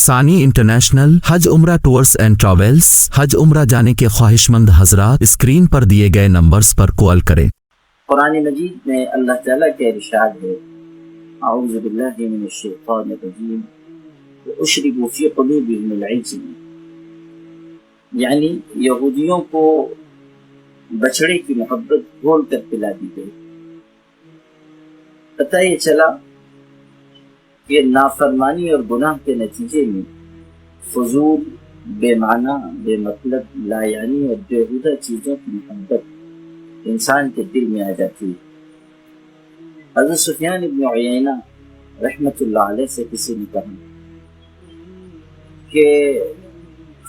ثانی انٹرنیشنل حج عمرہ tours and travels. حج عمرہ جانے کے خواہش مند حضرات اسکرین پر دیے گئے نمبرز پر کال کریں۔ قرآن مجید میں اللہ تعالیٰ کا ارشاد ہے، اعوذ باللہ من الشیطان الرجیم واشربوا فی قلوبہم العجل، یعنی یہودیوں کو بچڑے کی محبت گھول کر پلا دی گئی۔ پتہ یہ چلا کہ نافرمانی اور گناہ کے نتیجے میں فضول، بے معنی، بے مطلب، لا یعنی اور بیہودہ چیزوں کی محبت انسان کے دل میں آ جاتی ہے۔ حضرت سفیان ابن عیینہ رحمۃ اللہ علیہ سے کسی نے کہا کہ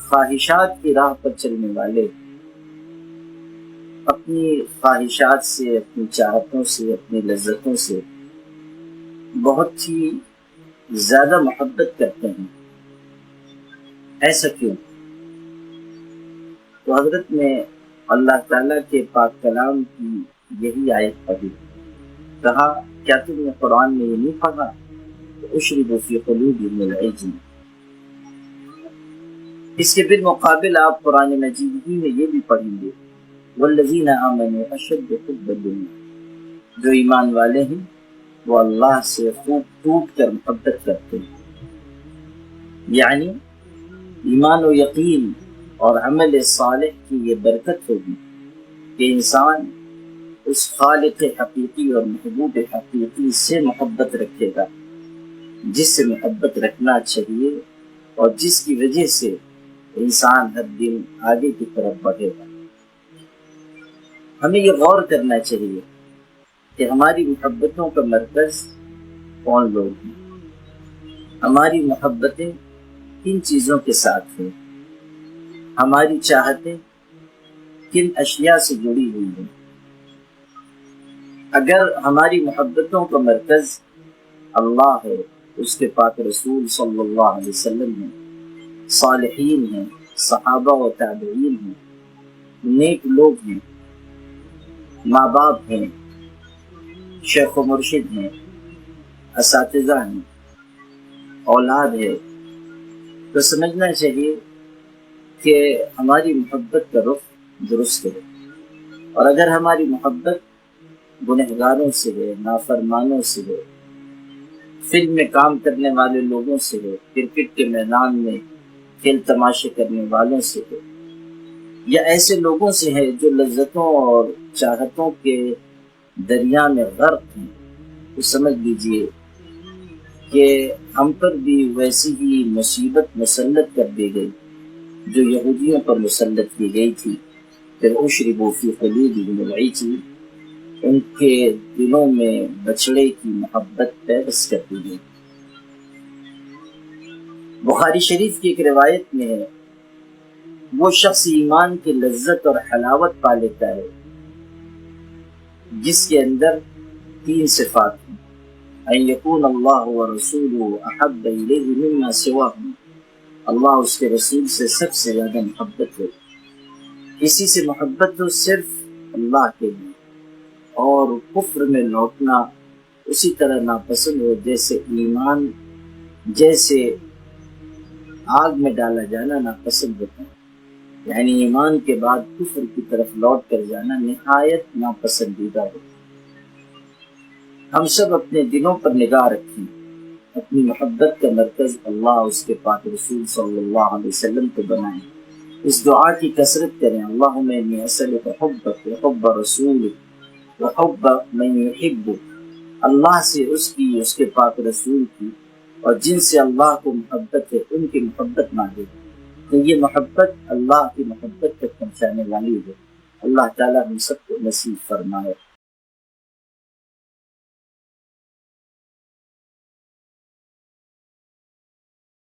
خواہشات کی راہ پر چلنے والے اپنی خواہشات سے، اپنی چاہتوں سے، اپنی لذتوں سے بہت ہی زیادہ محبت کرتے ہیں، ایسا کیوں؟ تو حضرت نے اللہ تعالیٰ کے پاک کلام کی یہی آیت پڑھی، کہا کیا تم نے قرآن میں یہ نہیں پڑھا اشربوا فی قلوبہم العجل؟ اس کے بالمقابل آپ قرآن مجید ہی میں یہ بھی پڑھیں گے والذین آمنوا اشد حبا للہ، جو ایمان والے ہیں وہ اللہ سے خوب ٹوٹ کر محبت کرتے ہیں۔ یعنی ایمان و یقین اور عمل صالح کی یہ برکت ہوگی کہ انسان اس خالق حقیقی اور محبوب حقیقی سے محبت رکھے گا جس سے محبت رکھنا چاہیے اور جس کی وجہ سے انسان ہر دن آگے کی طرف بڑھے گا۔ ہمیں یہ غور کرنا چاہیے کہ ہماری محبتوں کا مرکز کون لوگ ہیں، ہماری محبتیں کن چیزوں کے ساتھ ہیں، ہماری چاہتیں کن اشیاء سے جڑی ہوئی ہیں۔ اگر ہماری محبتوں کا مرکز اللہ ہے، اس کے پاک رسول صلی اللہ علیہ وسلم ہیں، صالحین ہیں، صحابہ و تابعین ہیں، نیک لوگ ہیں، ماں باپ ہیں، شیخ و مرشد ہیں، اساتذہ ہیں، اولاد ہے، تو سمجھنا چاہیے کہ ہماری محبت کا رخ درست ہے۔ اور اگر ہماری محبت گنہگاروں سے ہے، نافرمانوں سے ہے، فلم میں کام کرنے والے لوگوں سے ہے، کرکٹ کے میدان میں کھیل تماشے کرنے والوں سے ہے، یا ایسے لوگوں سے ہے جو لذتوں اور چاہتوں کے دریا میں غرق ہیں، تو سمجھ لیجئے کہ ہم پر بھی ویسی ہی مصیبت مسلط کر دی گئی جو یہودیوں پر مسلط کی گئی تھی۔ پھر اشربوا فی قلوبہم العجل، ان کے دلوں میں بچڑے کی محبت پیوست کر دی گئی۔ بخاری شریف کی ایک روایت میں ہے، وہ شخص ایمان کی لذت اور حلاوت پا لیتا ہے جس کے اندر تین صفات ہیں، ان یکون اللہ ورسولہ احب الیہ مما سواہ، اللہ اس کے رسول سے سب سے زیادہ محبت ہو، کسی سے محبت ہو صرف اللہ کے لیے، اور کفر میں لوٹنا اسی طرح ناپسند ہو جیسے ایمان، جیسے آگ میں ڈالا جانا ناپسند ہوتا ہے، یعنی ایمان کے بعد کفر کی طرف لوٹ کر جانا نہایت ناپسندیدہ ہو۔ ہم سب اپنے دلوں پر نگاہ رکھیں، اپنی محبت کا مرکز اللہ، اس کے پاک رسول صلی اللہ علیہ وسلم کو بنائیں، اس دعا کی کثرت کریں، اللہم انی اسألک حبک وحب رسولک وحب من یحبک، اللہ سے اس کی، اس کے پاک رسول کی، اور جن سے اللہ کو محبت ہے ان کی محبت مانگے، تو یہ محبت اللہ کی محبت تک پہنچانے والی ہے۔ اللہ تعالیٰ ہم سب کو نصیب فرمائے۔